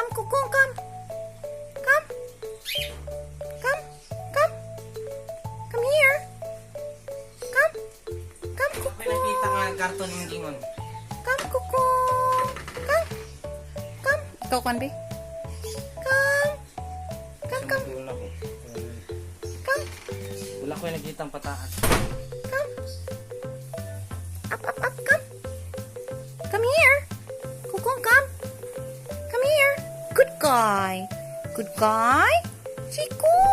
Come, Kukong, come. Come. Come. Come. Come here. Come. Come, May Kukong. nakita nga karton ng gingon. Come, Kukong. Come. Come. Ikaw, Kwan, be? Come. Come, come. Wala ko. Come. Wala ko yung nakitang pataas. Come. Up, up, up, come. Come here. Kukong, come. Come here. Good guy. Good guy. Chico.